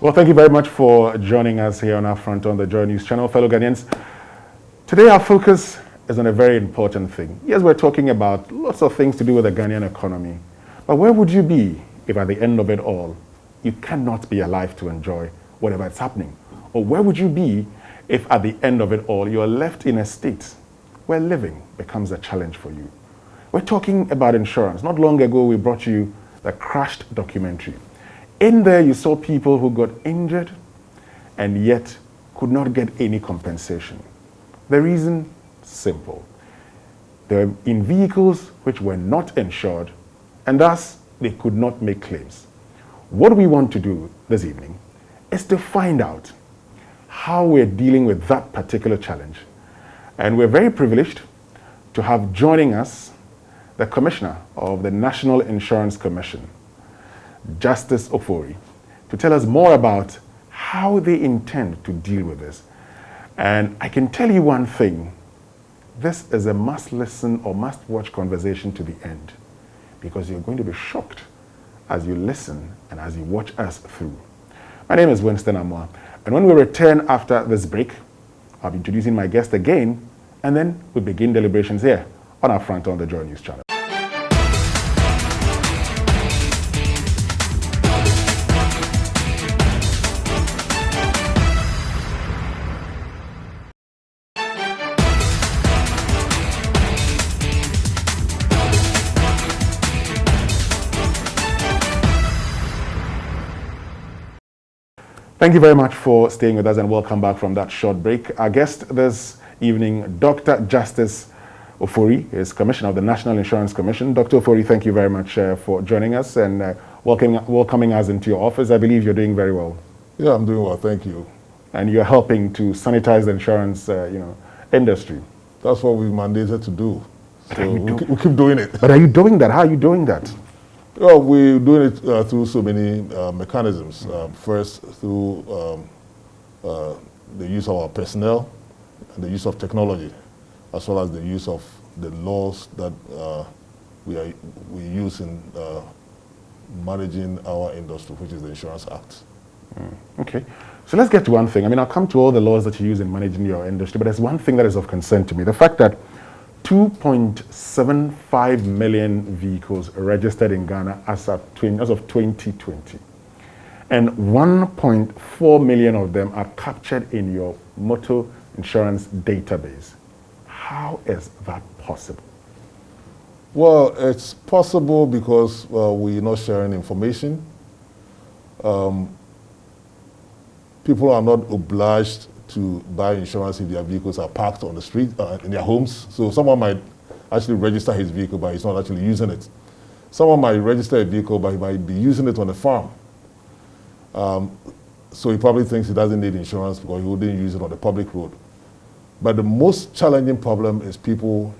Well, thank you very much for joining us here on our front on the JoyNews channel, fellow Ghanaians. Today our focus is on a very important thing. Yes, we're talking about lots of things to do with the Ghanaian economy. But where would you be if at the end of it all, you cannot be alive to enjoy whatever is happening? Or where would you be if at the end of it all, you are left in a state where living becomes a challenge for you? We're talking about insurance. Not long ago, we brought you the Crashed documentary. In there, you saw people who got injured and yet could not get any compensation. The reason, simple. They were in vehicles which were not insured, and thus they could not make claims. What we want to do this evening is to find out how we're dealing with that particular challenge. And we're very privileged to have joining us the Commissioner of the National Insurance Commission, Justice Ofuri, to tell us more about how they intend to deal with this. And I can tell you one thing, this is a must-listen or must-watch conversation to the end, because you're going to be shocked as you listen and as you watch us through. My name is Winston Amwa, and when we return after this break, I'll be introducing my guest again, and then we'll begin deliberations here on our front on the JoyNews channel. Thank you very much for staying with us and welcome back from that short break. Our guest this evening, Dr. Justice Ofuri, is Commissioner of the National Insurance Commission. Dr. Ofuri, thank you very much for joining us and welcoming us into your office. I believe you're doing very well. Yeah, I'm doing well, thank you. And you're helping to sanitize the insurance industry. That's what we're mandated to do. So we keep doing it. But are you doing that? How are you doing that? Well, we're doing it through so many mechanisms. First, through the use of our personnel and the use of technology, as well as the use of the laws that we use in managing our industry, which is the Insurance Act. Okay. So let's get to one thing. I mean, I'll come to all the laws that you use in managing your industry, but there's one thing that is of concern to me. The fact that 2.75 million vehicles registered in Ghana as of 2020. And 1.4 million of them are captured in your motor insurance database. How is that possible? Well, it's possible because we're not sharing information. People are not obliged to buy insurance if their vehicles are parked on the street, in their homes. So someone might actually register his vehicle, but he's not actually using it. Someone might register a vehicle, but he might be using it on a farm. So he probably thinks he doesn't need insurance because he wouldn't use it on the public road. But the most challenging problem is people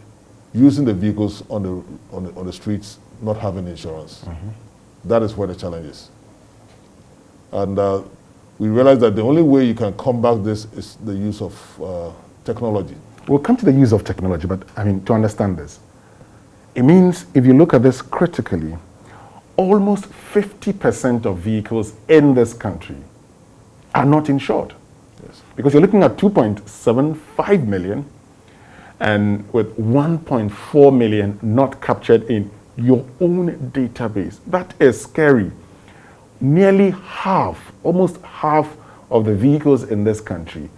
using the vehicles on the streets, not having insurance. That is where the challenge is. And we realize that the only way you can combat this is the use of technology. We'll come to the use of technology, but I mean, to understand this, it means if you look at this critically, almost 50% of vehicles in this country are not insured. Yes. Because you're looking at 2.75 million and with 1.4 million not captured in your own database. That is scary. Nearly half, almost half of the vehicles in this country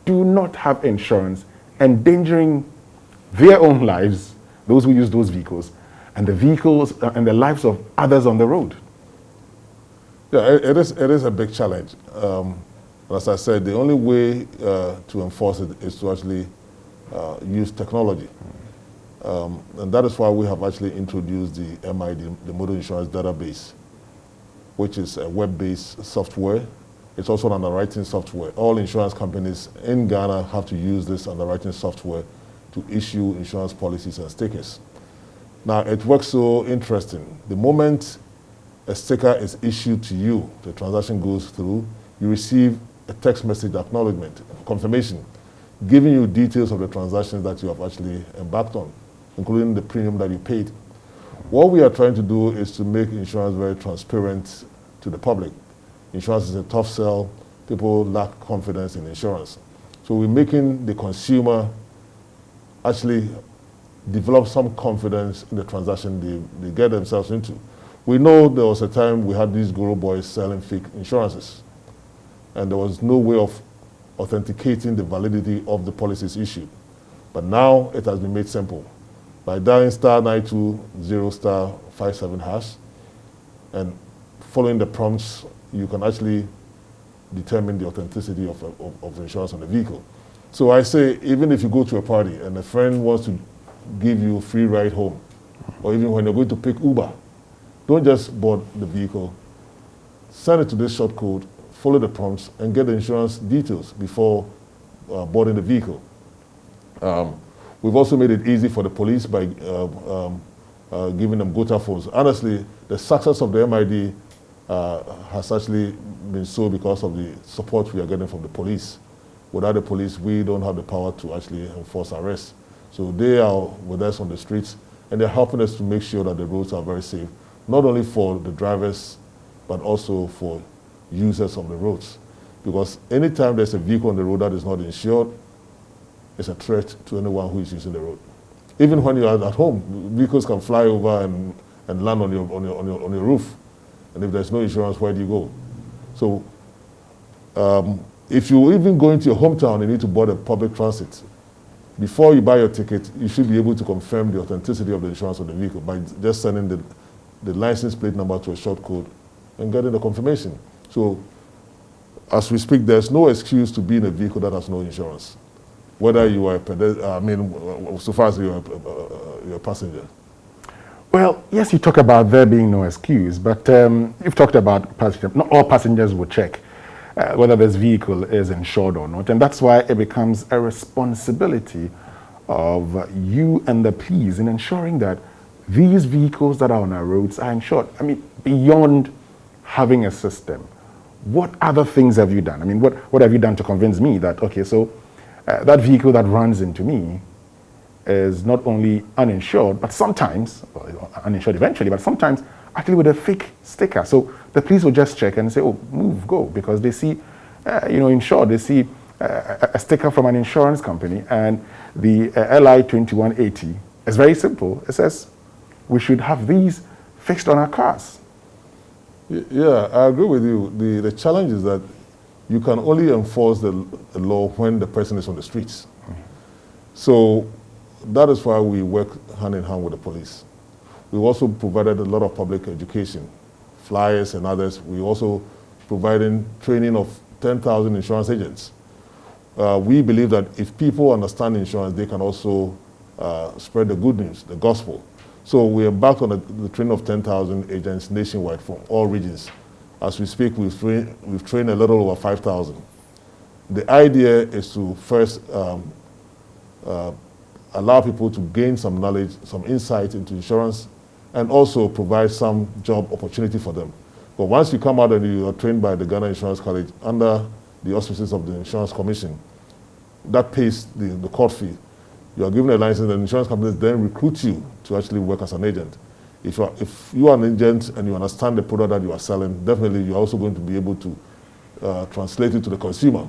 do not have insurance, endangering their own lives, those who use those vehicles, and the vehicles and the lives of others on the road. Yeah, it is a big challenge. As I said, the only way to enforce it is to actually use technology. And that is why we have actually introduced the MID, the Motor Insurance Database, which is a web-based software. It's also an underwriting software. All insurance companies in Ghana have to use this underwriting software to issue insurance policies and stickers. Now, it works so interesting. The moment a sticker is issued to you, the transaction goes through, you receive a text message acknowledgement, confirmation, giving you details of the transactions that you have actually embarked on, including the premium that you paid. What we are trying to do is to make insurance very transparent to the public. insurance is a tough sell. People lack confidence in insurance. So we're making the consumer actually develop some confidence in the transaction they get themselves into. We know there was a time we had these guru boys selling fake insurances, and there was no way of authenticating the validity of the policies issued. But now it has been made simple. By dialing *920*57# and following the prompts, you can actually determine the authenticity of insurance on the vehicle. So I say, even if you go to a party and a friend wants to give you a free ride home, or even when you're going to pick Uber, don't just board the vehicle. Send it to this short code, follow the prompts, and get the insurance details before boarding the vehicle. We've also made it easy for the police by giving them GOTA phones. Honestly, the success of the MID has actually been so because of the support we are getting from the police. Without the police, we don't have the power to actually enforce arrests. So they are with us on the streets, and they're helping us to make sure that the roads are very safe, not only for the drivers, but also for users of the roads. Because anytime there's a vehicle on the road that is not insured, it's a threat to anyone who is using the road. Even when you are at home, vehicles can fly over and land on your roof. And if there's no insurance, where do you go? So if you're even going to your hometown and you need to board a public transit, before you buy your ticket, you should be able to confirm the authenticity of the insurance of the vehicle by just sending the license plate number to a short code and getting the confirmation. So as we speak, there's no excuse to be in a vehicle that has no insurance, whether you are so far as you're a passenger. Well, yes, you talk about there being no excuse, but you've talked about passengers. Not all passengers will check whether this vehicle is insured or not, and that's why it becomes a responsibility of you and the police in ensuring that these vehicles that are on our roads are insured. I mean, beyond having a system, what other things have you done? I mean, what have you done to convince me that, okay, so that vehicle that runs into me is not only uninsured, but sometimes, well, uninsured eventually, but sometimes actually with a fake sticker. So the police will just check and say, oh, move, go, because they see, insured, they see a sticker from an insurance company, and the LI 2180 is very simple. It says we should have these fixed on our cars. Yeah, I agree with you. The challenge is that you can only enforce the law when the person is on the streets. Mm-hmm. So that is why we work hand in hand with the police. We've also provided a lot of public education, flyers and others. We also providing training of 10,000 insurance agents. We believe that if people understand insurance, they can also spread the good news, the gospel. So we are back on the training of 10,000 agents nationwide from all regions. As we speak, we've trained a little over 5,000. The idea is to first allow people to gain some knowledge, some insight into insurance, and also provide some job opportunity for them. But once you come out and you are trained by the Ghana Insurance College under the auspices of the Insurance Commission, that pays the court fee. You are given a license, and insurance companies then recruit you to actually work as an agent. If you are an agent and you understand the product that you are selling, definitely you're also going to be able to translate it to the consumer.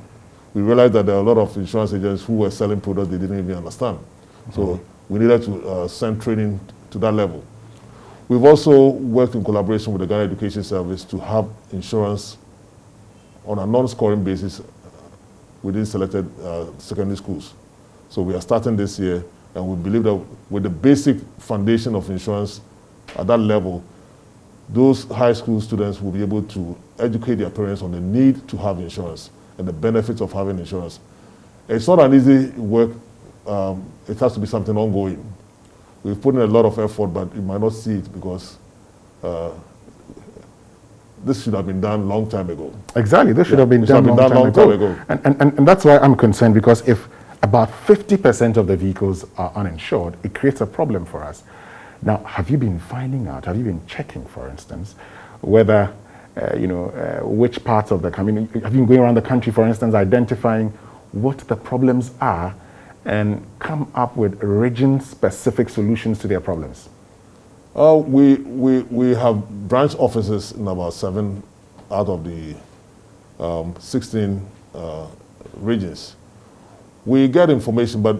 We realized that there are a lot of insurance agents who were selling products they didn't even understand. Mm-hmm. So we needed to send training to that level. We've also worked in collaboration with the Ghana Education Service to have insurance on a non-scoring basis within selected secondary schools. So we are starting this year, and we believe that with the basic foundation of insurance at that level, those high school students will be able to educate their parents on the need to have insurance and the benefits of having insurance. It's not an easy work. It has to be something ongoing. We've put in a lot of effort, but you might not see it because this should have been done a long time ago. Exactly, this should have been done a long time ago. And that's why I'm concerned, because if about 50% of the vehicles are uninsured, it creates a problem for us. Now, have you been finding out, have you been checking, for instance, whether, which parts of the community, have you been going around the country, for instance, identifying what the problems are and come up with region-specific solutions to their problems? We have branch offices in about 7 out of the 16 regions. We get information, but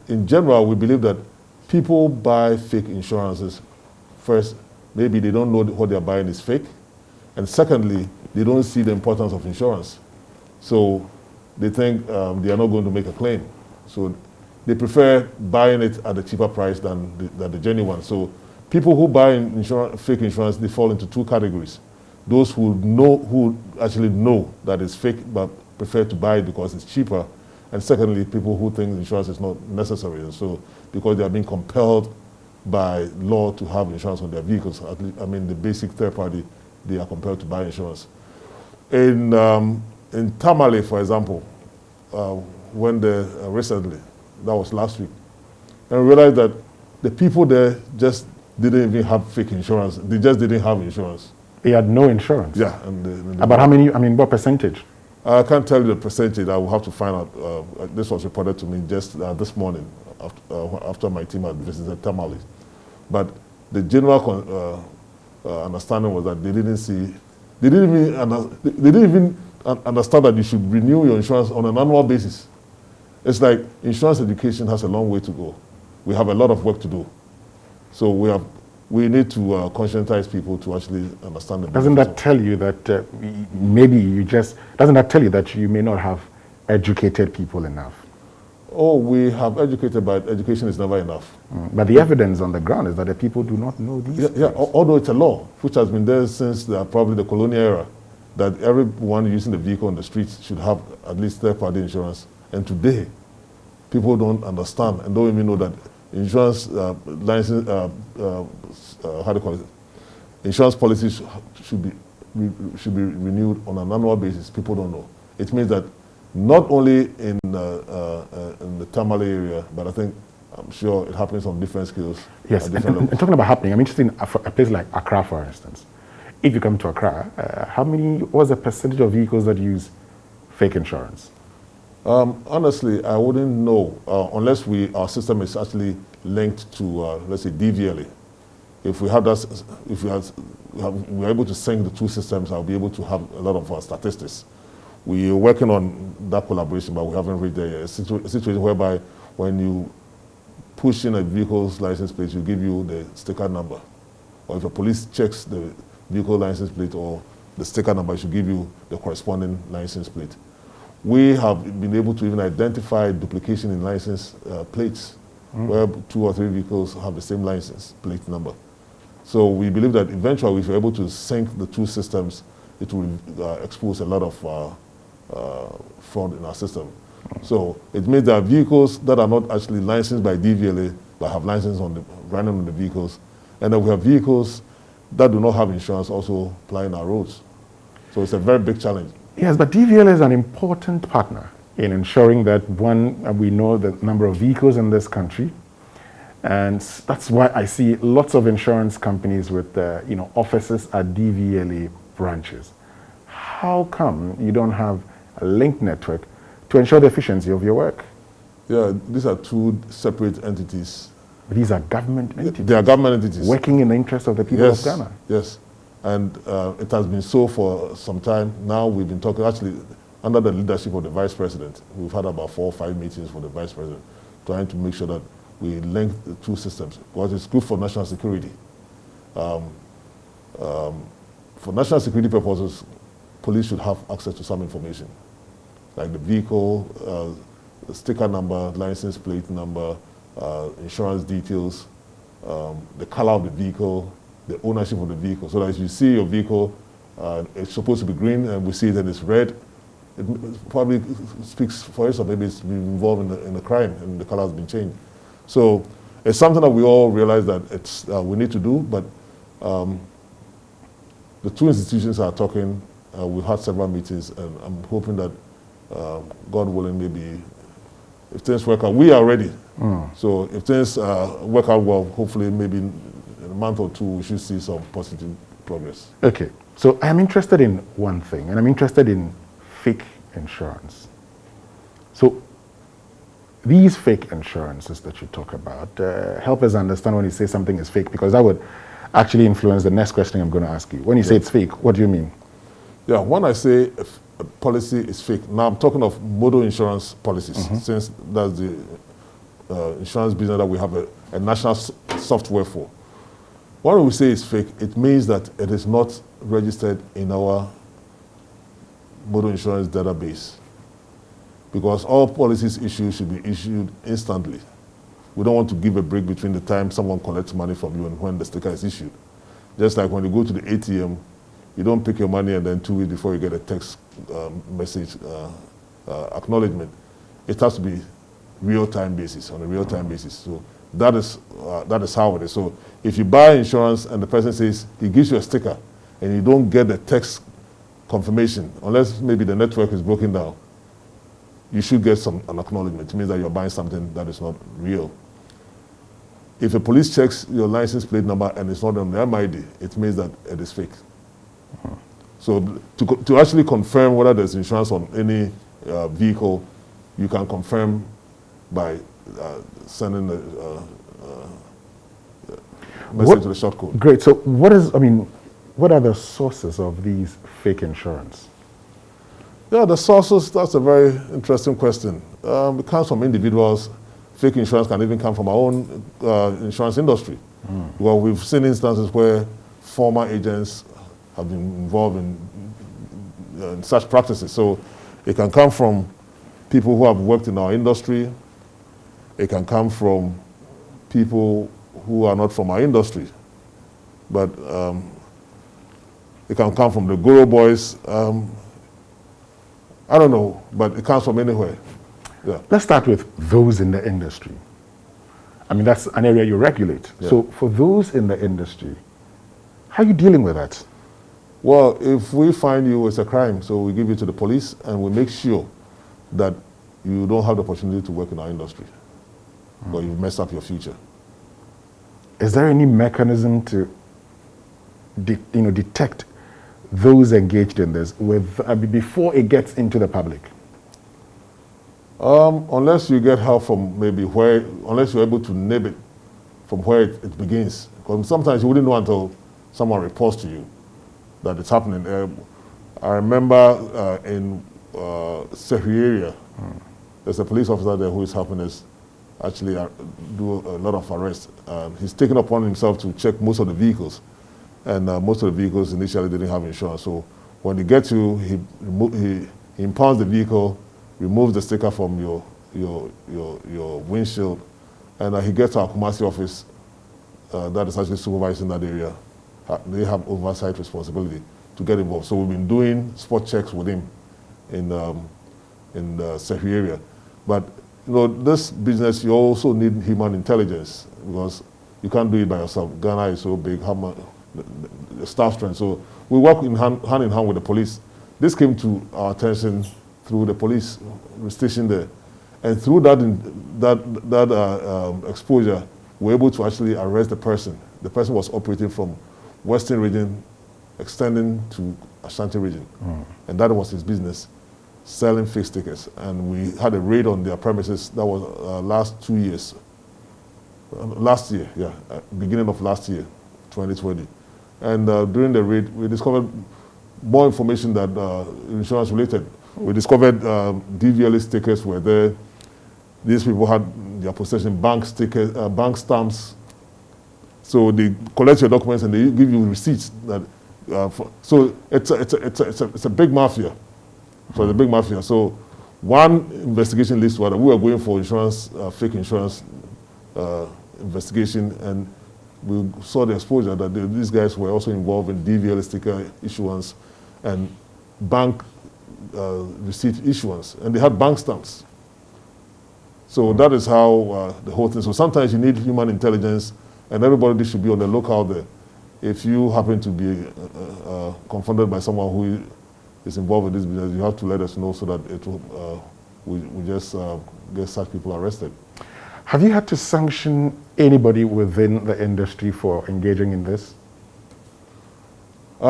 in general, we believe that people buy fake insurances. First, maybe they don't know what they're buying is fake. And secondly, they don't see the importance of insurance. So they think they are not going to make a claim. So they prefer buying it at a cheaper price than the genuine. So people who buy fake insurance, they fall into two categories. Those who actually know that it's fake but prefer to buy it because it's cheaper. And secondly, people who think insurance is not necessary. And so because they are being compelled by law to have insurance on their vehicles, at least, I mean, the basic third party, they are compelled to buy insurance. In Tamale, for example, when recently, that was last week, and we realized that the people there just didn't even have fake insurance. They just didn't have insurance. They had no insurance? Yeah. About how many, I mean, what percentage? I can't tell you the percentage. I will have to find out. This was reported to me just this morning after my team had visited Tamale. But the general understanding was that they didn't even understand that you should renew your insurance on an annual basis. It's like insurance education has a long way to go. We have a lot of work to do. So we need to conscientize people to actually understand it. Doesn't that tell you that doesn't that tell you that you may not have educated people enough? Oh, we have educated, but education is never enough. But the evidence on the ground is that the people do not know these things. Yeah, although it's a law, which has been there since probably the colonial era, that everyone using the vehicle on the streets should have at least third-party insurance. And today, people don't understand and don't even know that insurance license, how do you call it? Insurance policies should be renewed on an annual basis. People don't know. It means that not only in the Tamale area, but I'm sure it happens on different scales. Yes, and talking about happening, I'm interested in a place like Accra, for instance. If you come to Accra, what's the percentage of vehicles that use fake insurance? Honestly, I wouldn't know unless our system is actually linked to, let's say, DVLA. If we have that, we're able to sync the two systems, I'll be able to have a lot of statistics. We are working on that collaboration, but we haven't reached there yet. A situation whereby when you push in a vehicle's license plate, you give you the sticker number. Or if a police checks the vehicle license plate or the sticker number, it should give you the corresponding license plate. We have been able to even identify duplication in license plates, where 2 or 3 vehicles have the same license plate number. So we believe that eventually, if we're able to sync the two systems, it will expose a lot of fraud in our system. So it means there are vehicles that are not actually licensed by DVLA, but have license running on the vehicles. And then we have vehicles that do not have insurance also plying our roads. So it's a very big challenge. Yes, but DVLA is an important partner in ensuring that, one, we know the number of vehicles in this country. And that's why I see lots of insurance companies with offices at DVLA branches. How come you don't have a linked network to ensure the efficiency of your work? Yeah, these are two separate entities. These are government entities. They are government entities. Working in the interest of the people of Ghana. Yes, and it has been so for some time. Now we've been talking, actually, under the leadership of the Vice President. We've had about 4 or 5 meetings for the Vice President, trying to make sure that we link the two systems, because it's good for national security. For national security purposes, police should have access to some information, like the vehicle, the sticker number, license plate number, insurance details, the color of the vehicle, the ownership of the vehicle. So that if you see your vehicle, it's supposed to be green, and we see it and it's red, it probably speaks for itself. Maybe it's been involved in a crime and the color has been changed. So it's something that we all realize that we need to do, but the two institutions are talking. We've had several meetings, and I'm hoping that, God willing, maybe if things work out, we are ready. So if things work out well, hopefully maybe in a month or 2, we should see some positive progress. Okay, so I'm interested in one thing, and I'm interested in fake insurance. So these fake insurances that you talk about, help us understand when you say something is fake, because that would actually influence the next question I'm going to ask you. When you say it's fake, what do you mean? Yeah, when I say a policy is fake, now I'm talking of motor insurance policies, since that's the insurance business that we have a national software for. When we say it's fake, it means that it is not registered in our motor insurance database, because all policies issued should be issued instantly. We don't want to give a break between the time someone collects money from you and when the sticker is issued. Just like when you go to the ATM, you don't pick your money and then 2 weeks before you get a text message acknowledgement. It has to be real-time basis, on a real-time basis. So that is how it is. So if you buy insurance and the person says, he gives you a sticker and you don't get the text confirmation, unless maybe the network is broken down, you should get an acknowledgement. It means that you're buying something that is not real. If the police checks your license plate number and it's not on the MID, it means that it is fake. So to actually confirm whether there's insurance on any vehicle, you can confirm by sending a message to the short code. Great. So what are the sources of these fake insurance? Yeah, the sources, that's a very interesting question. It comes from individuals. Fake insurance can even come from our own insurance industry. Well, we've seen instances where former agents have been involved in such practices. So it can come from people who have worked in our industry. It can come from people who are not from our industry. But it can come from the Guru boys. I don't know, but it comes from anywhere. Yeah. Let's start with those in the industry. I mean, that's an area you regulate. Yeah. So for those in the industry, how are you dealing with that? Well, if we find you, it's a crime. So we give you to the police and we make sure that you don't have the opportunity to work in our industry, or you've messed up your future. Is there any mechanism to detect those engaged in this before it gets into the public? Unless you get help from unless you're able to name it from where it begins. Because sometimes you wouldn't know until someone reports to you that it's happening. I remember in Ofuri area, there's a police officer there who is helping us actually do a lot of arrests. He's taken upon himself to check most of the vehicles. And most of the vehicles initially didn't have insurance. So when he gets you, he impounds the vehicle, removes the sticker from your windshield, and he gets to our Kumasi office that is actually supervising that area. They have oversight responsibility to get involved. So we've been doing spot checks with him in the Ofuri area. But this business, you also need human intelligence, because you can't do it by yourself. Ghana is so big. The staff strength. So we work hand in hand with the police. This came to our attention through the police station there, and through that exposure, we were able to actually arrest the person. The person was operating from Western region, extending to Ashanti region, and that was his business, selling fake stickers. And we had a raid on their premises. That was last year, beginning of last year, 2020. And during the raid, we discovered more information that insurance related. We discovered DVLA stickers were there. These people had in their possession bank stickers, bank stamps. So they collect your documents and they give you receipts. So it's a big mafia. So it's a big mafia. So one investigation leads to other. We were going for insurance, fake insurance investigation, and we saw the exposure that these guys were also involved in DVL sticker issuance and bank receipt issuance, and they had bank stamps. So that is how the whole thing. So sometimes you need human intelligence, and everybody should be on the lookout there. If you happen to be confronted by someone who is involved in this business, you have to let us know so that it will, we just get such people arrested. Have you had to sanction anybody within the industry for engaging in this?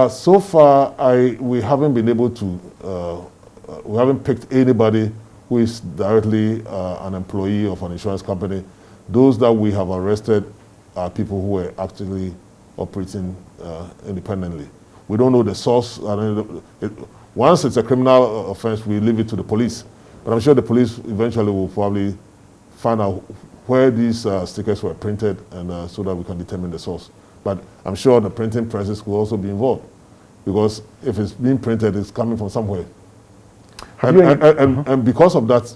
So far, we haven't been able to, we haven't picked anybody who is directly an employee of an insurance company. Those that we have arrested are people who are actually operating independently. We don't know the source. Once it's a criminal offense, we leave it to the police. But I'm sure the police eventually will probably find out where these stickers were printed, and so that we can determine the source. But I'm sure the printing presses will also be involved, because if it's being printed, it's coming from somewhere. And because of that,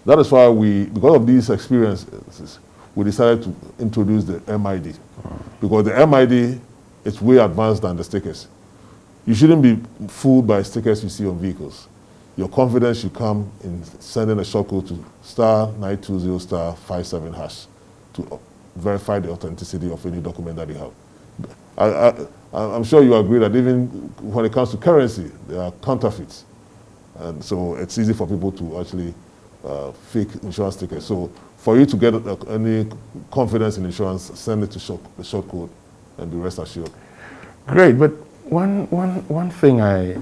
that is why because of these experiences, we decided to introduce the MID. Because the MID is way advanced than the stickers. You shouldn't be fooled by stickers you see on vehicles. Your confidence should come in sending a shortcode to *920*57# to verify the authenticity of any document that you have. I'm sure you agree that even when it comes to currency, there are counterfeits. And so it's easy for people to actually fake insurance stickers. So for you to get any confidence in insurance, send it to the shortcode and be rest assured. Great, but one thing I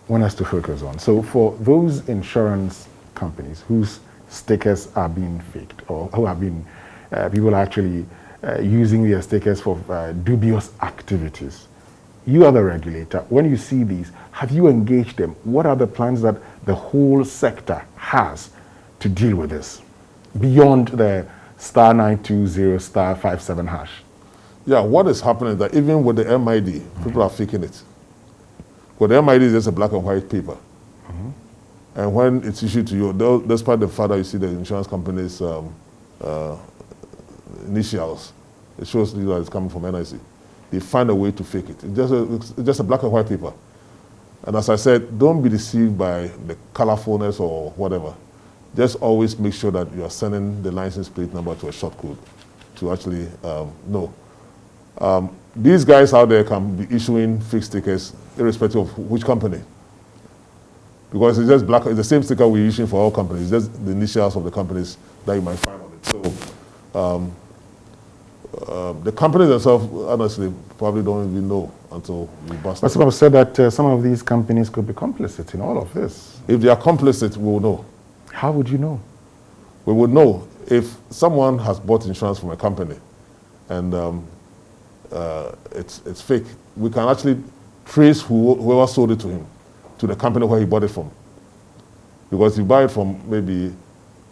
want us to focus on. So for those insurance companies whose stickers are being faked, or who have been, people are actually using their stickers for dubious activities, you are the regulator. When you see these, have you engaged them? What are the plans that the whole sector has to deal with this, beyond the *920*57#? Yeah, what is happening is that even with the MID, people are faking it. But the MID is just a black and white paper. And when it's issued to you, despite the fact that you see the insurance company's initials, it shows you that it's coming from NIC. They find a way to fake it. It's just a black and white paper. And as I said, don't be deceived by the colorfulness or whatever. Just always make sure that you are sending the license plate number to a shortcode to actually know. These guys out there can be issuing fake stickers irrespective of which company. Because it's just black, it's the same sticker we're issuing for all companies, just the initials of the companies that you might find on it. So the companies themselves, honestly, probably don't even know until we bust it. But some have said that some of these companies could be complicit in all of this. If they are complicit, we will know. How would you know? We would know if someone has bought insurance from a company and it's fake. We can actually trace whoever sold it to him to the company where he bought it from. Because you buy it from maybe,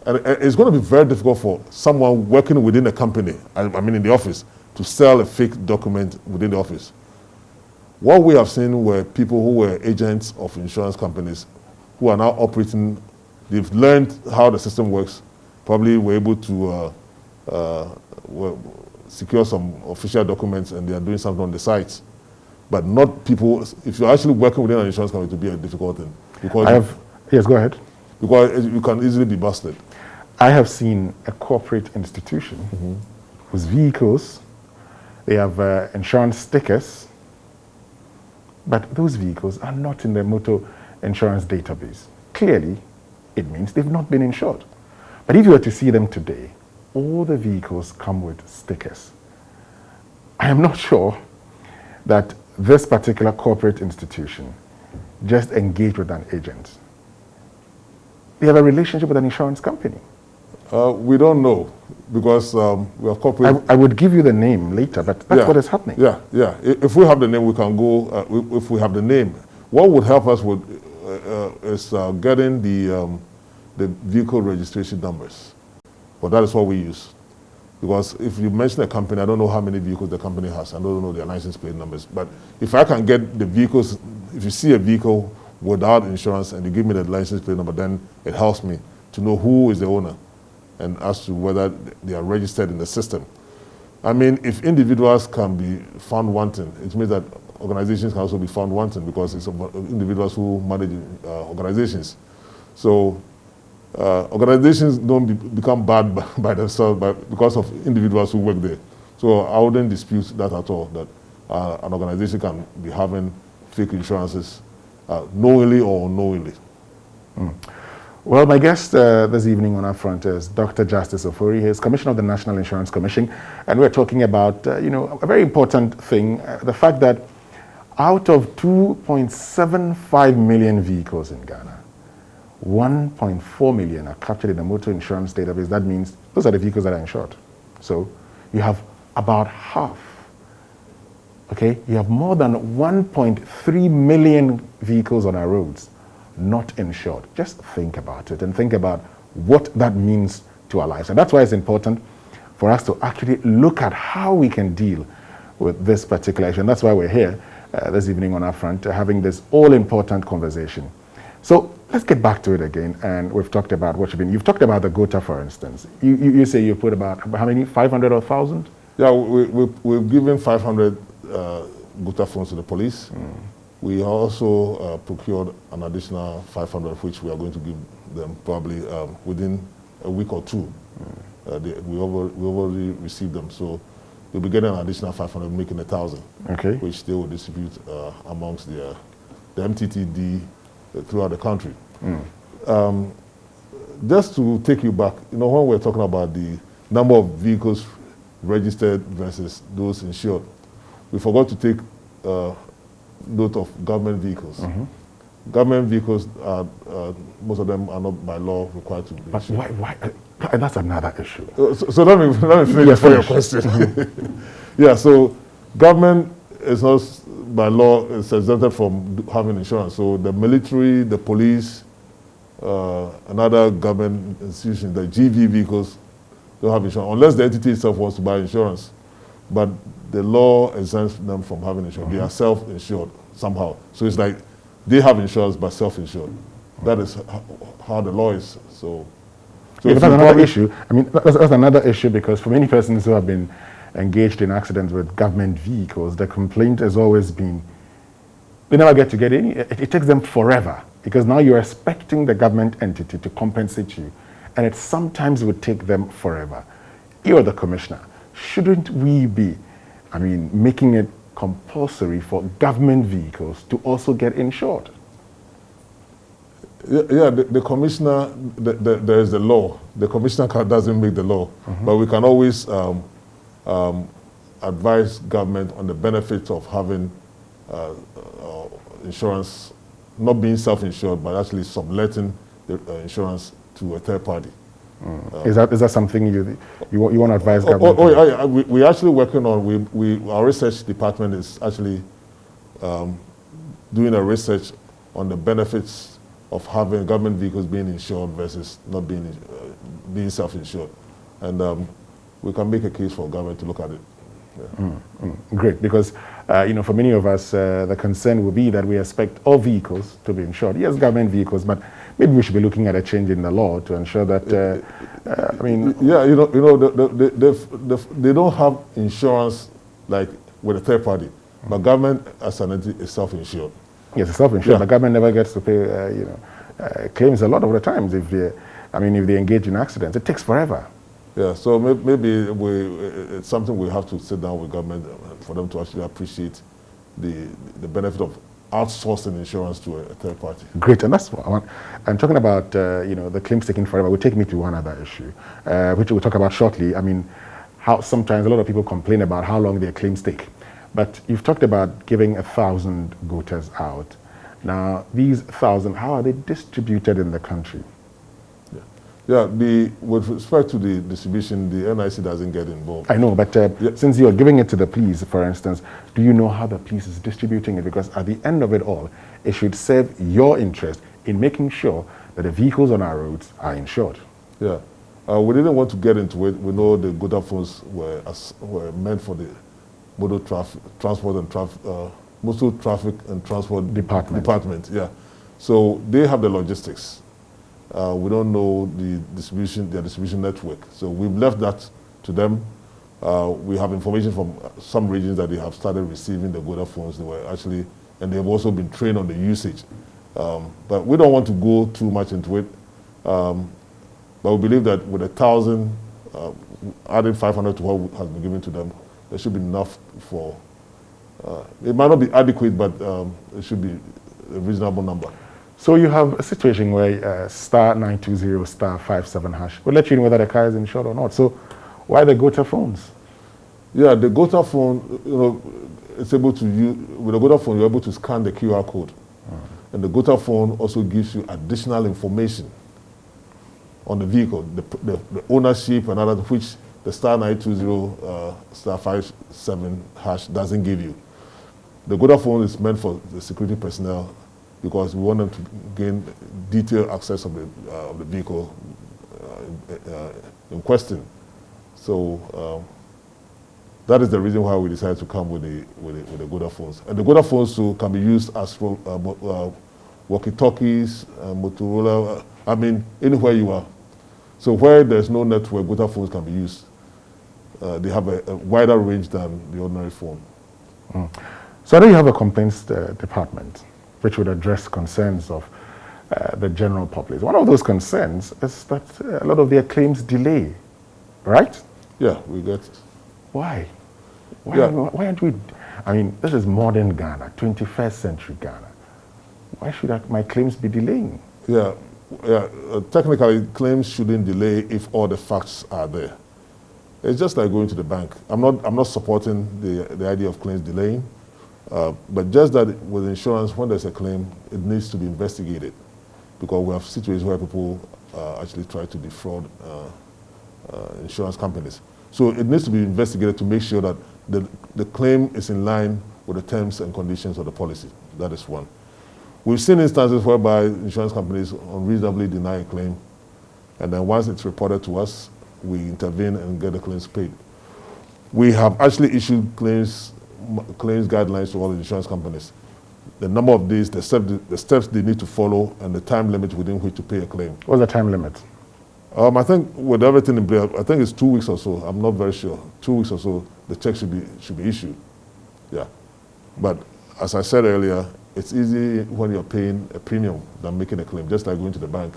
and it's going to be very difficult for someone working within a company, I mean in the office, to sell a fake document within the office. What we have seen were people who were agents of insurance companies who are now operating. They've learned how the system works, probably were able to secure some official documents, and they are doing something on the site. But not people, if you're actually working within an insurance company, it will be a difficult thing. Because yes, go ahead. Because you can easily be busted. I have seen a corporate institution whose vehicles, they have insurance stickers, but those vehicles are not in the motor insurance database. Clearly, it means they've not been insured. But if you were to see them today, all the vehicles come with stickers. I am not sure that this particular corporate institution just engaged with an agent. They have a relationship with an insurance company. We don't know, because we have corporate... I would give you the name later, but that's what is happening. Yeah. If we have the name, we can go, if we have the name. What would help us is getting the vehicle registration numbers. But that is what we use. Because if you mention a company, I don't know how many vehicles the company has. I don't know their license plate numbers. But if I can get the vehicles, if you see a vehicle without insurance and you give me the license plate number, then it helps me to know who is the owner and as to whether they are registered in the system. I mean, if individuals can be found wanting, it means that organizations can also be found wanting, because it's individuals who manage organizations. So organizations don't become bad by themselves because of individuals who work there. So I wouldn't dispute that at all, that an organization can be having fake insurances knowingly or unknowingly. Well, my guest this evening on our front is Dr. Justice Ofuri. He is Commissioner of the National Insurance Commission, and we're talking about, a very important thing, the fact that out of 2.75 million vehicles in Ghana, 1.4 million are captured in the motor insurance database. That means those are the vehicles that are insured. So you have about half Okay, you have more than 1.3 million vehicles on our roads not insured. Just think about it and think about what that means to our lives. And that's why it's important for us to actually look at how we can deal with this particular issue. And that's why we're here this evening on our front, having this all-important conversation. So let's get back to it again. And we've talked about what you've talked about the GOTA, for instance. You say you put about, how many, 500 or 1,000? Yeah, we've given 500 GOTA phones to the police. We also procured an additional 500, which we are going to give them probably within a week or two. We already received them, so they'll be getting an additional 500, making 1,000, okay, which they will distribute amongst the MTTD throughout the country. Just to take you back, when we're talking about the number of vehicles registered versus those insured, we forgot to take note of government vehicles. Government vehicles, most of them are not by law required to be insured. But why? That's another issue. So let me finish for your question. Yeah, so government is not by law, it's exempted from having insurance. So the military, the police, and other government institutions, the GV vehicles, don't have insurance, unless the entity itself wants to buy insurance. But the law exempts them from having insurance. They are self-insured somehow. So it's like they have insurance but self-insured. That is how the law is. So yeah, that's another issue. I mean, that's another issue, because for many persons who have been engaged in accidents with government vehicles, the complaint has always been they never get any. It takes them forever, because now you're expecting the government entity to compensate you, and it sometimes would take them forever. You're the commissioner. Shouldn't we be, making it compulsory for government vehicles to also get insured? Yeah, the commissioner, there is the law. The commissioner doesn't make the law, but we can always advise government on the benefits of having insurance, not being self-insured, but actually subletting the insurance to a third party. Is that something you want to advise government? We're actually working on, our research department is actually doing a research on the benefits of having government vehicles being insured versus not being self-insured. And we can make a case for government to look at it. Yeah. Great, because for many of us, the concern will be that we expect all vehicles to be insured. Yes, government vehicles, but maybe we should be looking at a change in the law to ensure that. They don't have insurance like with a third party, but government as an entity is self-insured. Yes, it's self-insured. The government never gets to pay. Claims a lot of the times if they engage in accidents, it takes forever. Yeah, so maybe it's something we have to sit down with government for them to actually appreciate the benefit of outsourcing insurance to a third party. Great, and that's what I want. I'm talking about the claims taking forever. Will take me to one other issue, which we'll talk about shortly. How sometimes a lot of people complain about how long their claims take, but you've talked about giving 1,000 GOTAs out. Now, these 1,000, how are they distributed in the country? Yeah, with respect to the distribution, the NIC doesn't get involved. I know, but since you're giving it to the police, for instance, do you know how the police is distributing it? Because at the end of it all, it should serve your interest in making sure that the vehicles on our roads are insured. Yeah, we didn't want to get into it. We know the GOTA phones were meant for the motor traffic and transport department. Yeah, so they have the logistics. We don't know their distribution network. So we've left that to them. We have information from some regions that they have started receiving the GOTA phones. And they've also been trained on the usage. But we don't want to go too much into it. But we believe that with 1,000, adding 500 to what has been given to them, there should be enough for, it might not be adequate, but it should be a reasonable number. So you have a situation where *920 *57# will let you know whether the car is insured or not. So why the GOTA phones? Yeah, the GOTA phone, it's able to use, with the GOTA phone, you're able to scan the QR code. And the GOTA phone also gives you additional information on the vehicle, the ownership and other, which the *920 *57# doesn't give you. The Vodafone is meant for the security personnel because we want them to gain detailed access of the vehicle in question. So that is the reason why we decided to come with the Vodaphones. And the Vodaphones too can be used as walkie-talkies, Motorola, I mean, anywhere you are. So where there's no network, Vodaphones can be used. They have a wider range than the ordinary phone. So I know you have a complaints department which would address concerns of the general populace. One of those concerns is that a lot of their claims delay, right? Yeah, we get it. Why? Why aren't we? I mean, this is modern Ghana, 21st century Ghana. Why should my claims be delaying? Technically, claims shouldn't delay if all the facts are there. It's just like going to the bank. I'm not supporting the idea of claims delaying, but just that with insurance, when there's a claim, it needs to be investigated, because we have situations where people actually try to defraud insurance companies. So it needs to be investigated to make sure that the claim is in line with the terms and conditions of the policy. That is one. We've seen instances whereby insurance companies unreasonably deny a claim, and then once it's reported to us, we intervene and get the claims paid. We have actually issued claims guidelines to all the insurance companies. The number of days, the steps they need to follow, and the time limit within which to pay a claim. What's the time limit? I think with everything in place, I think it's 2 weeks or so. I'm not very sure. 2 weeks or so, the check should be issued. Yeah, but as I said earlier, it's easy when you're paying a premium than making a claim. Just like going to the bank,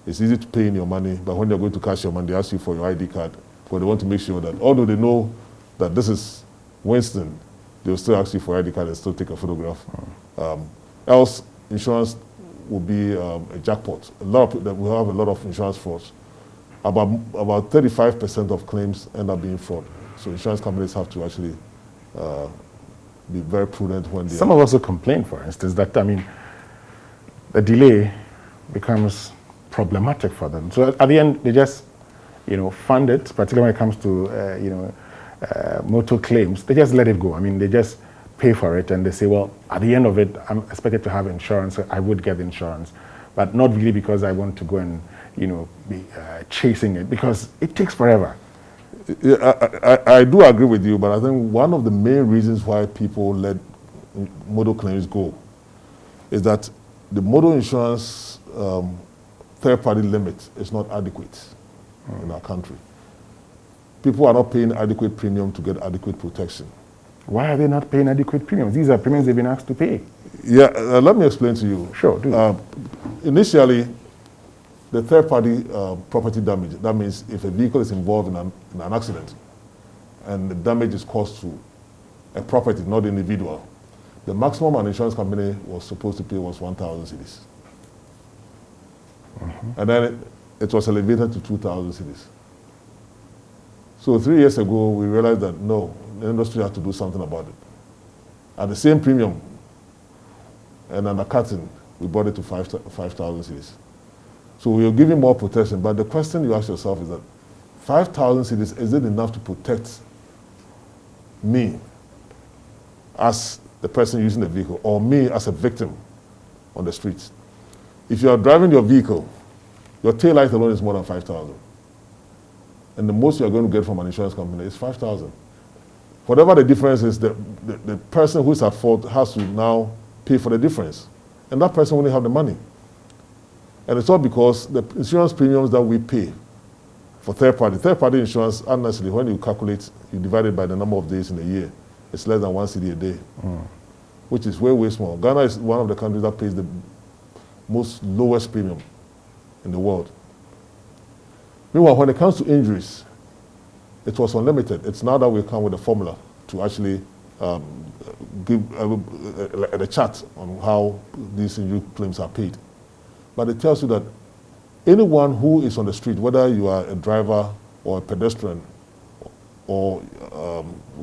it's easy to pay in your money, but when you're going to cash your money, they ask you for your ID card, because they want to make sure that although they know that this is Winston, they'll still ask you for your ID card and still take a photograph. Else, insurance will be a jackpot. We have a lot of insurance frauds. About 35% of claims end up being fraud. So insurance companies have to actually be very prudent when they... Some of us who complain, for instance, that, I mean, the delay becomes problematic for them. So at the end, they just, fund it, particularly when it comes to, motor claims. They just let it go. I mean, they just pay for it and they say, well, at the end of it, I'm expected to have insurance. So I would get insurance, but not really because I want to go and, be chasing it, because it takes forever. Yeah, I do agree with you, but I think one of the main reasons why people let motor claims go is that the motor insurance third-party limit is not adequate in our country. People are not paying adequate premium to get adequate protection. Why are they not paying adequate premiums? These are premiums they've been asked to pay. Yeah, let me explain to you. Sure, do. Initially, the third-party property damage, that means if a vehicle is involved in an accident and the damage is caused to a property, not an individual, the maximum an insurance company was supposed to pay was 1,000 cedis. And then it was elevated to 2,000 cedis. So 3 years ago, we realized that no, the industry had to do something about it. At the same premium and undercutting, we brought it to 5,000 cedis. So we are giving more protection, but the question you ask yourself is that 5,000 cedis, is it enough to protect me as the person using the vehicle, or me as a victim on the streets? If you are driving your vehicle, your tail light alone is more than 5,000. And the most you are going to get from an insurance company is 5,000. Whatever the difference is, the person who is at fault has to now pay for the difference. And that person won't have the money. And it's all because the insurance premiums that we pay for third-party insurance, honestly, when you calculate, you divide it by the number of days in a year, it's less than 1 cedi a day, which is way, way small. Ghana is one of the countries that pays the most lowest premium in the world. Meanwhile, when it comes to injuries, it was unlimited. It's now that we come with a formula to actually give a chart on how these injury claims are paid. But it tells you that anyone who is on the street, whether you are a driver or a pedestrian or,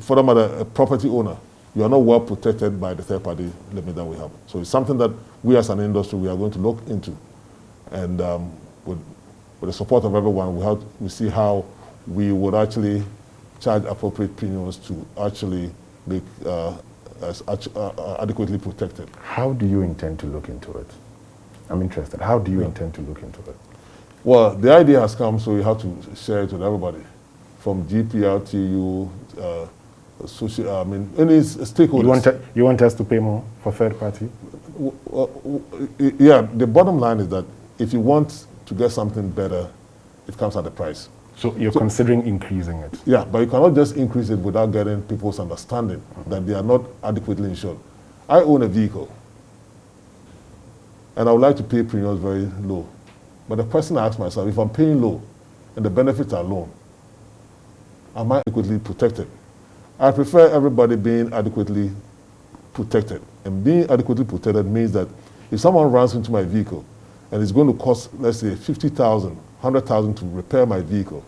for that matter, a property owner, you are not well protected by the third-party limit that we have. So it's something that we as an industry, we are going to look into. And with the support of everyone, we see how we would actually charge appropriate premiums to actually make as adequately protected. How do you intend to look into it? I'm interested. How do you intend to look into it? Well, the idea has come, so we have to share it with everybody, from GPRTU, any stakeholders. You want us to pay more for third party? Yeah, the bottom line is that if you want to get something better, it comes at a price. So you're considering increasing it? Yeah, but you cannot just increase it without getting people's understanding that they are not adequately insured. I own a vehicle, and I would like to pay premiums very low. But the question I ask myself, if I'm paying low and the benefits are low, am I adequately protected? I prefer everybody being adequately protected. And being adequately protected means that if someone runs into my vehicle and it's going to cost, let's say, 50,000, 100,000 to repair my vehicle,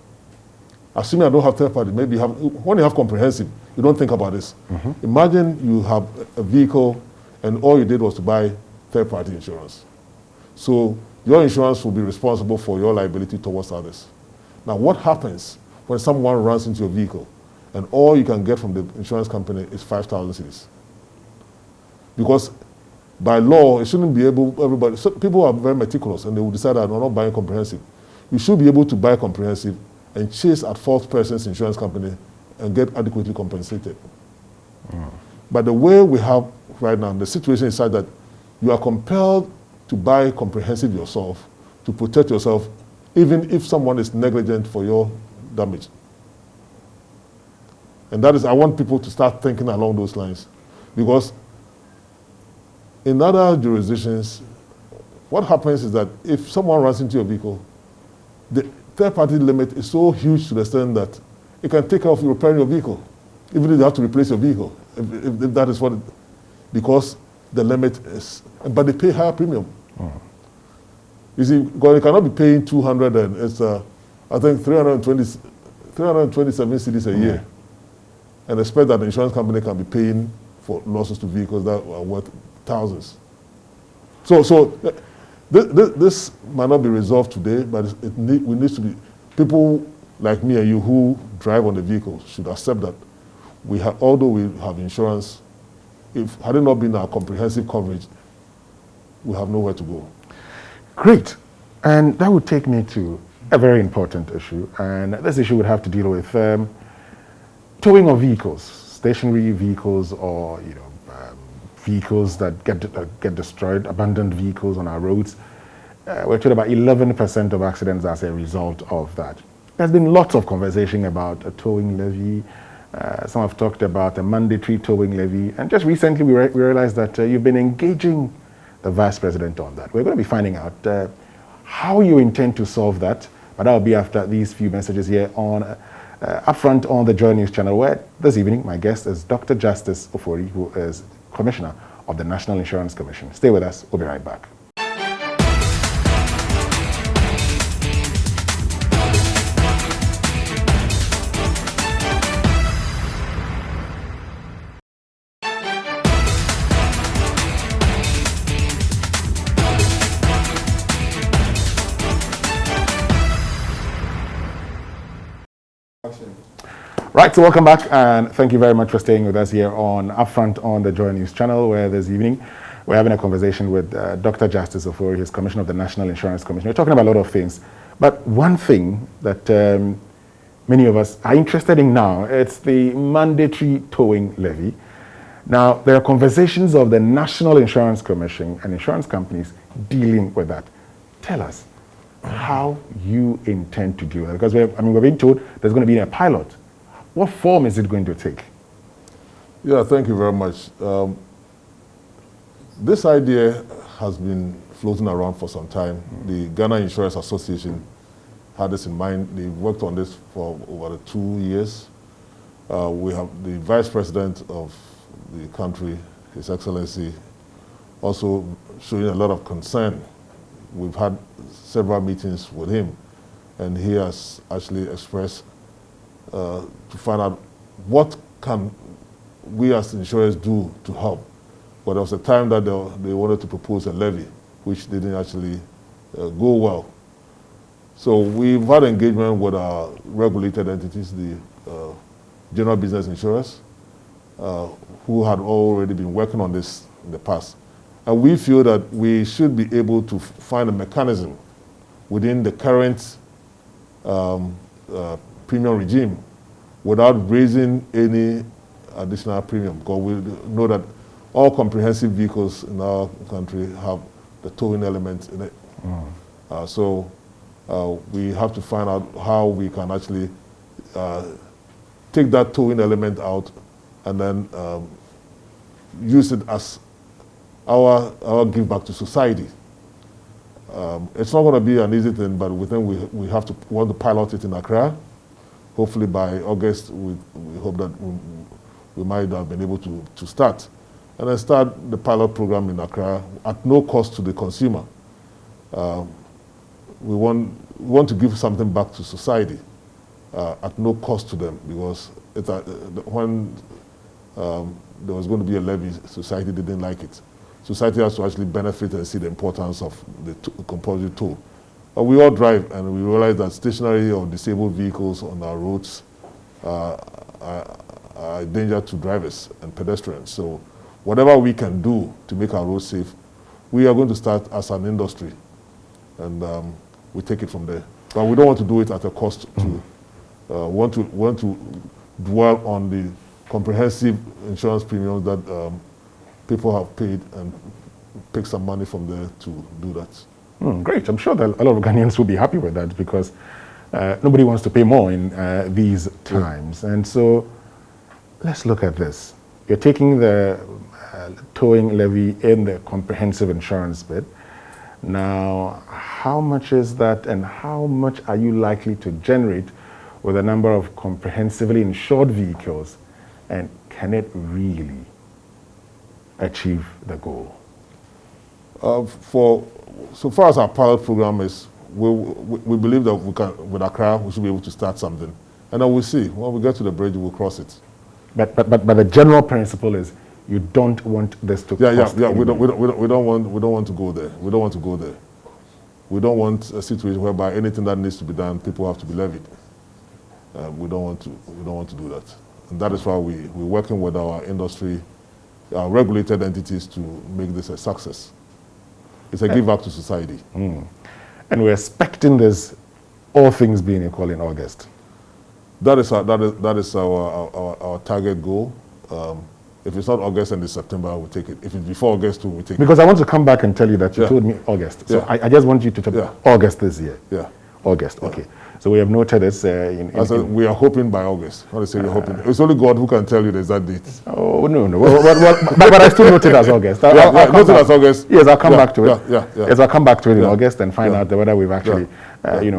assuming I don't have third party, maybe when you have comprehensive, you don't think about this. Imagine you have a vehicle and all you did was to buy third party insurance. So your insurance will be responsible for your liability towards others. Now, what happens when someone runs into your vehicle and all you can get from the insurance company is 5,000 cedis? Because by law, it shouldn't be able, everybody, so people are very meticulous and they will decide that I'm not buying comprehensive. You should be able to buy comprehensive and chase at fault person's insurance company and get adequately compensated. But the way we have right now, the situation is such that you are compelled to buy comprehensive yourself to protect yourself, even if someone is negligent for your damage. And that is, I want people to start thinking along those lines. Because in other jurisdictions, what happens is that if someone runs into your vehicle, the third-party limit is so huge to the extent that it can take off repairing your vehicle, even if you have to replace your vehicle, if that is what it, because the limit is, but they pay higher premium. You see, because you cannot be paying 200 and it's, I think, 327 cedis a year, and expect that the insurance company can be paying for losses to vehicles that are worth thousands. So this might not be resolved today, but we need to be, people like me and you who drive on the vehicle should accept that we have, although we have insurance, had it not been our comprehensive coverage, we have nowhere to go. Great. And that would take me to a very important issue. And this issue would have to deal with towing of vehicles, stationary vehicles, or vehicles that get destroyed, abandoned vehicles on our roads. We're told about 11% of accidents as a result of that. There's been lots of conversation about a towing levy. Some have talked about a mandatory towing levy. And just recently we realized that you've been engaging the Vice President on that. We're going to be finding out how you intend to solve that, but that will be after these few messages here on Upfront on the JoyNews channel, where this evening my guest is Dr. Justice Ofuri, who is Commissioner of the National Insurance Commission. Stay with us. We'll be right back. Right, so welcome back, and thank you very much for staying with us here on Upfront on the JoyNews channel, where this evening we're having a conversation with Dr. Justice Ofuri, his Commissioner of the National Insurance Commission. We're talking about a lot of things, but one thing that many of us are interested in now, it's the mandatory towing levy. Now, there are conversations of the National Insurance Commission and insurance companies dealing with that. Tell us how you intend to deal with it, because we're being told there's going to be a pilot. What form is it going to take? Yeah, thank you very much. This idea has been floating around for some time. The Ghana Insurance Association had this in mind. They worked on this for over 2 years. We have the Vice President of the country, His Excellency, also showing a lot of concern. We've had several meetings with him, and he has actually expressed to find out what can we as insurers do to help. But there was a time that they wanted to propose a levy, which didn't actually go well. So we've had engagement with our regulated entities, the general business insurers, who had already been working on this in the past. And we feel that we should be able to find a mechanism within the current premium regime without raising any additional premium, because we know that all comprehensive vehicles in our country have the towing element in it. So we have to find out how we can actually take that towing element out and then use it as our give back to society. It's not going to be an easy thing, but we think we want to pilot it in Accra. Hopefully by August, we hope that we might have been able to start. And then start the pilot program in Accra at no cost to the consumer. We want to give something back to society at no cost to them, because when there was going to be a levy, society didn't like it. Society has to actually benefit and see the importance of the compulsory toll. But we all drive, and we realize that stationary or disabled vehicles on our roads are a danger to drivers and pedestrians. So whatever we can do to make our roads safe, we are going to start as an industry, and we take it from there. But we don't want to do it at a cost to want to dwell on the comprehensive insurance premiums that people have paid and pick some money from there to do that. Great. I'm sure that a lot of Ghanaians will be happy with that, because nobody wants to pay more in these times. And so let's look at this. You're taking the towing levy in the comprehensive insurance bit. Now, how much is that, and how much are you likely to generate with the number of comprehensively insured vehicles, and can it really achieve the goal? So far as our pilot program is, we believe that we can, with Accra, we should be able to start something, and then we'll see. When we get to the bridge, we'll cross it. But the general principle is you don't want this to cost. Yeah. We don't want to go there. We don't want to go there. We don't want a situation whereby anything that needs to be done, people have to be levied. We don't want to do that. And that is why we're working with our industry, our regulated entities, to make this a success. It's a give back to society. And we're expecting this, all things being equal, in August. That is our target goal. If it's not August and it's September, we'll take it. If it's before August, we'll take it. Because I want to come back and tell you that you told me August. So I just want you to tell me August this year. Yeah. August, okay. So we have noted this. We are hoping by August. How to say we're hoping? It's only God who can tell you the exact date. Oh, no. But I still note it as August. I'll note it as August. Yes, I'll come back to it. Yes, I'll come back to it in August and find out whether we've actually,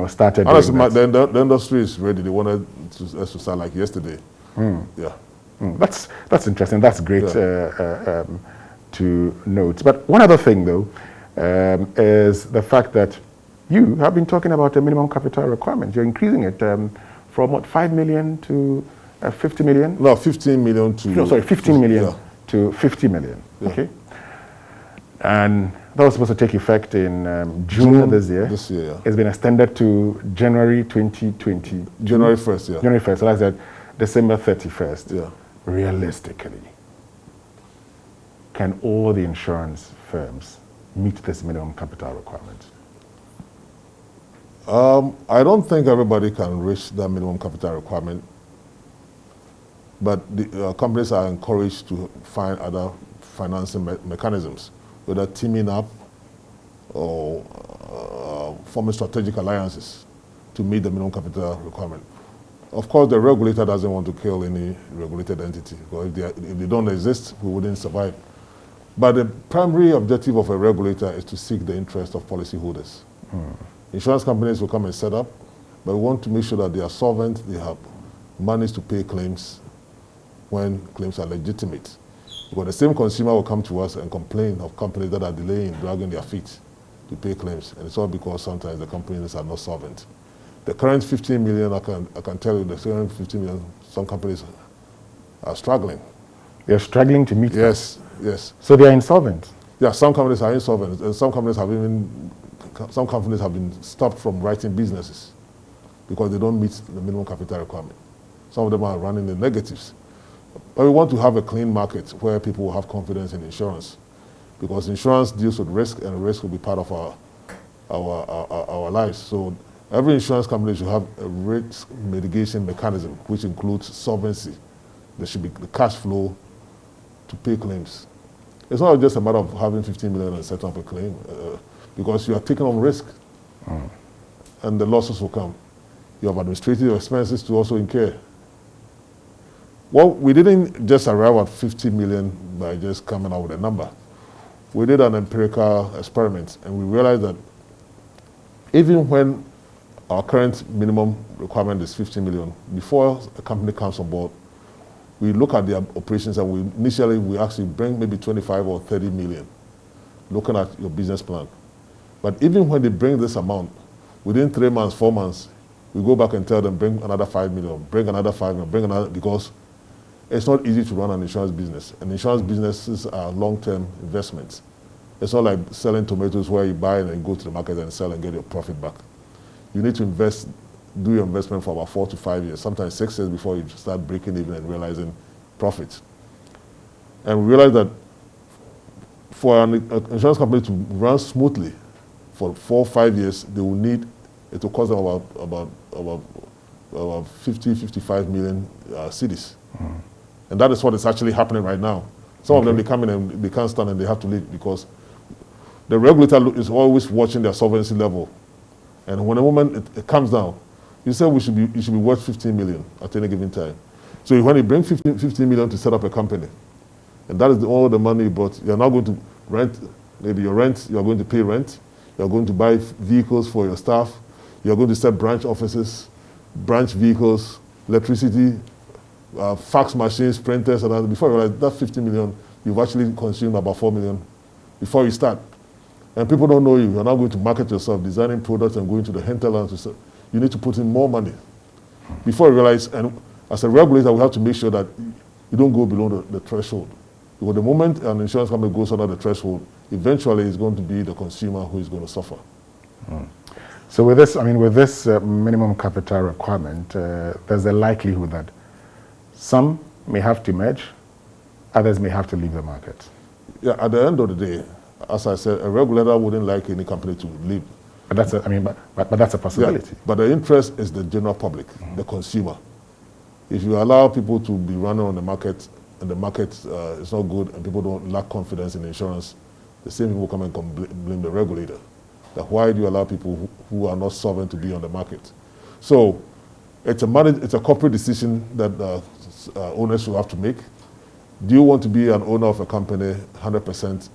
started. Honestly, the industry is ready. They wanted us to start like yesterday. That's interesting. That's great to note. But one other thing, though, is the fact that you have been talking about a minimum capital requirement. You're increasing it from what, 5 million to 50 million? No, 15 million to... No, sorry, 15 million to 50 million. Yeah. Okay. And that was supposed to take effect in June this year. This year, yeah. It's been extended to January 2020. January 1st, yeah. January 1st, so that's December 31st. Yeah. Realistically, can all the insurance firms meet this minimum capital requirement? I don't think everybody can reach that minimum capital requirement, but the companies are encouraged to find other financing mechanisms, whether teaming up or forming strategic alliances to meet the minimum capital requirement. Of course, the regulator doesn't want to kill any regulated entity, because if they don't exist, we wouldn't survive. But the primary objective of a regulator is to seek the interest of policyholders. Insurance companies will come and set up, but we want to make sure that they are solvent, they have monies to pay claims when claims are legitimate. Because the same consumer will come to us and complain of companies that are delaying, dragging their feet to pay claims. And it's all because sometimes the companies are not solvent. The current 15 million, I can tell you, the current 15 million, some companies are struggling. They're struggling to meet Yes. So they are insolvent? Yeah, some companies are insolvent, and some companies have been stopped from writing businesses because they don't meet the minimum capital requirement. Some of them are running in negatives. But we want to have a clean market where people will have confidence in insurance, because insurance deals with risk, and risk will be part of our lives. So every insurance company should have a risk mitigation mechanism, which includes solvency. There should be the cash flow to pay claims. It's not just a matter of having 15 million and set up a claim, because you are taking on risk, and the losses will come. You have administrative expenses to also incur. Well, we didn't just arrive at 50 million by just coming out with a number. We did an empirical experiment, and we realized that even when our current minimum requirement is 50 million, before a company comes on board, we look at their operations, and initially we actually bring maybe 25 or 30 million, looking at your business plan. But even when they bring this amount, within 3 months, 4 months, we go back and tell them, bring another 5 million, bring another 5 million, bring another, because it's not easy to run an insurance business. And insurance businesses are long-term investments. It's not like selling tomatoes where you buy and then go to the market and sell and get your profit back. You need to invest, do your investment for about 4 to 5 years, sometimes 6 years before you start breaking even and realizing profits. And we realized that for an insurance company to run smoothly for 4 or 5 years, they will need, it will cost them about 50, 55 million cedis. And that is what is actually happening right now. Some of them, they come in and they can't stand and they have to leave, because the regulator is always watching their solvency level. And when a moment it comes down, you say you should be worth 15 million at any given time. So when you bring 15 million to set up a company, and that is all the money you brought, you're not going to rent, maybe your rent, you're going to pay rent, you're going to buy vehicles for your staff, you're going to set branch offices, branch vehicles, electricity, fax machines, printers, and before you realize that 50 million, you've actually consumed about 4 million before you start. And people don't know you. You're not going to market yourself, designing products and going to the hinterlands. You need to put in more money before you realize. And as a regulator, we have to make sure that you don't go below the threshold. Because the moment an insurance company goes under the threshold, eventually it's going to be the consumer who is going to suffer. So with this, with this minimum capital requirement, there's a likelihood that some may have to merge, others may have to leave the market. Yeah, at the end of the day, as I said, a regulator wouldn't like any company to leave. But that's but that's a possibility. Yeah, but the interest is the general public, the consumer. If you allow people to be running on the market, and the market is not good, and people don't lack confidence in insurance, the same people come and blame the regulator. That why do you allow people who are not solvent to be on the market? So it's a corporate decision that owners will have to make. Do you want to be an owner of a company 100%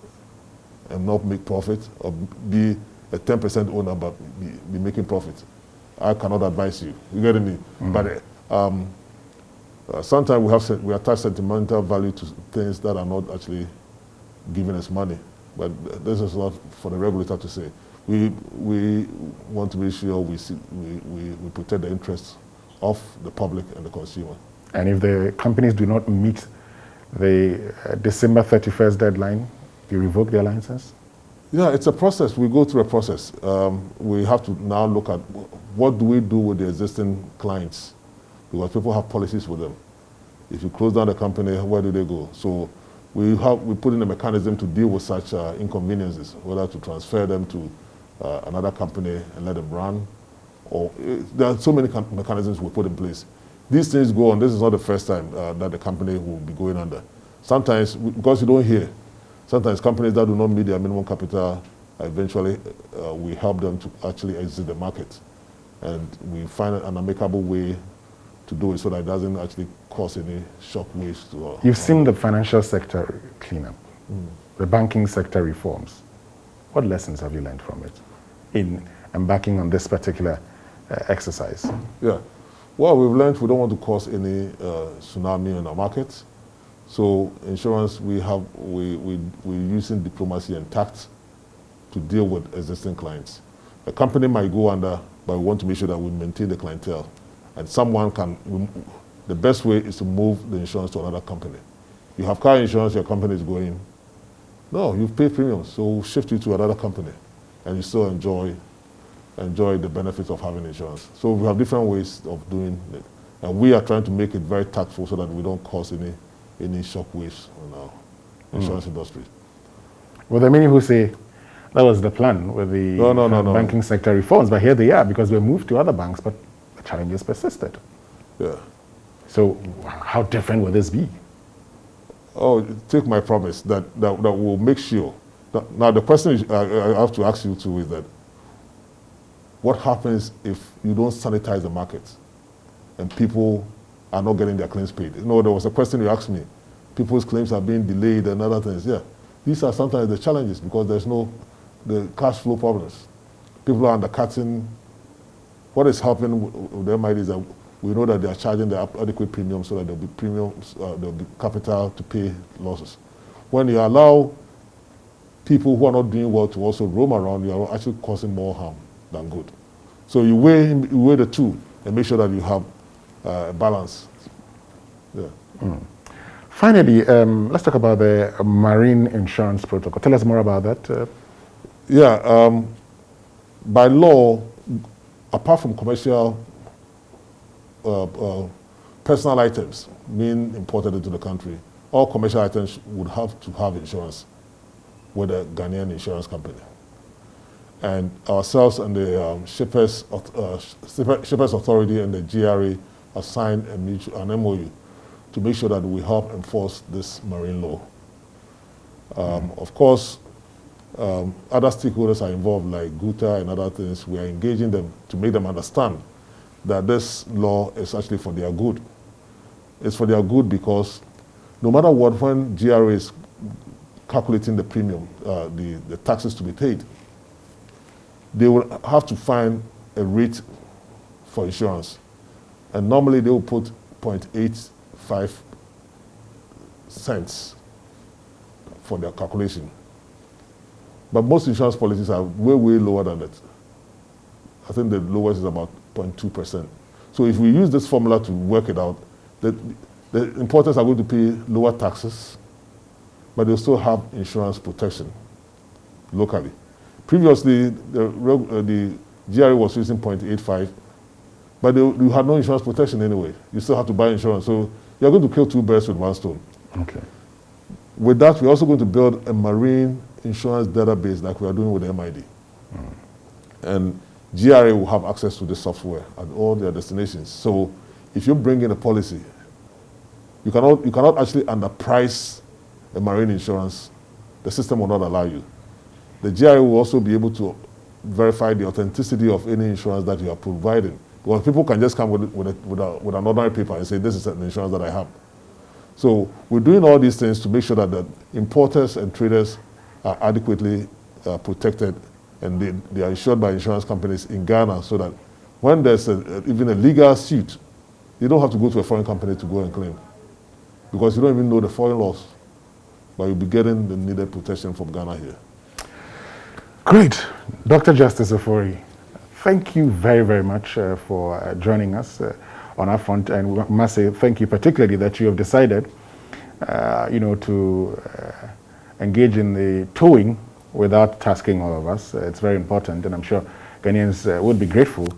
and not make profit, or be a 10% owner but be making profit? I cannot advise you. You get me? But sometimes we attach sentimental value to things that are not actually giving us money. But this is not for the regulator to say. We want to be sure we protect the interests of the public and the consumer. And if the companies do not meet the December 31st deadline, you revoke their license? Yeah, it's a process. We go through a process. We have to now look at what do we do with the existing clients, because people have policies with them. If you close down the company, where do they go? So we put in a mechanism to deal with such inconveniences, whether to transfer them to another company and let them run, or there are so many mechanisms we put in place. These things go on. This is not the first time that the company will be going under. Sometimes, because you don't hear, sometimes companies that do not meet their minimum capital, eventually we help them to actually exit the market. And we find an amicable way to do it so that it doesn't actually cause any shock waves to You've seen the financial sector cleanup, the banking sector reforms. What lessons have you learned from it in embarking on this particular exercise? Yeah. Well, we've learned we don't want to cause any tsunami in our market. So insurance, we're using diplomacy and tact to deal with existing clients. A company might go under, but we want to make sure that we maintain the clientele. And the best way is to move the insurance to another company. You have car insurance, your company is going, no, you've paid premiums, so we'll shift you to another company, and you still enjoy the benefits of having insurance. So we have different ways of doing it. And we are trying to make it very tactful so that we don't cause any any shockwaves in our insurance industry. Well, there are many who say that was the plan with the banking sector reforms, but here they are because we moved to other banks, but the challenges persisted. Yeah. So how different will this be? Oh, take my promise that will make sure. Now the question I have to ask you too is that what happens if you don't sanitize the market and people are not getting their claims paid? You know, there was a question you asked me. People's claims are being delayed and other things. Yeah, these are sometimes the challenges because there's the cash flow problems. People are undercutting. What is happening with the MID is that we know that they are charging the adequate premium so that there'll be premiums, there'll be capital to pay losses. When you allow people who are not doing well to also roam around, you are actually causing more harm than good. So you weigh the two and make sure that you have a balance. Yeah. Finally, let's talk about the marine insurance protocol. Tell us more about that. By law, apart from commercial personal items being imported into the country, all commercial items would have to have insurance with a Ghanaian insurance company. And ourselves and the Shippers Authority and the GRA have signed an MOU to make sure that we help enforce this marine law. Of course, other stakeholders are involved, like GUTA and other things. We are engaging them to make them understand that this law is actually for their good. It's for their good because no matter what, when GRA is calculating the premium, the taxes to be paid, they will have to find a rate for insurance. And normally they will put 0.85 cents for their calculation. But most insurance policies are way, way lower than that. I think the lowest is about 0.2%. So if we use this formula to work it out, the importers are going to pay lower taxes, but they'll still have insurance protection locally. Previously, the GRA was using 0.85, but you had no insurance protection anyway. You still have to buy insurance. So you're going to kill two birds with one stone. Okay. With that, we're also going to build a marine insurance database like we are doing with the MID. And GRA will have access to this software at all their destinations. So if you bring in a policy, you cannot actually underprice a marine insurance. The system will not allow you. The GRA will also be able to verify the authenticity of any insurance that you are providing. Because people can just come with an ordinary paper and say, this is an insurance that I have. So we're doing all these things to make sure that the importers and traders are adequately protected and they are insured by insurance companies in Ghana so that when there's even a legal suit, you don't have to go to a foreign company to go and claim because you don't even know the foreign laws, but you'll be getting the needed protection from Ghana here. Great. Dr. Justice Ofuri, thank you very, very much for joining us on our front, and we must say thank you particularly that you have decided, to engage in the towing without tasking all of us. It's very important, and I'm sure Ghanaians would be grateful,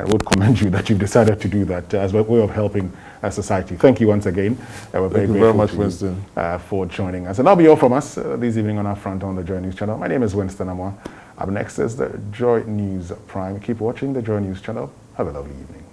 would commend you that you've decided to do that as a way of helping society. Thank you once again. We're Thank you very much, Winston, for joining us. And that'll be all from us this evening on our front on the Joy News channel. My name is Winston Amwa. Up next is the Joy News Prime. Keep watching the Joy News channel. Have a lovely evening.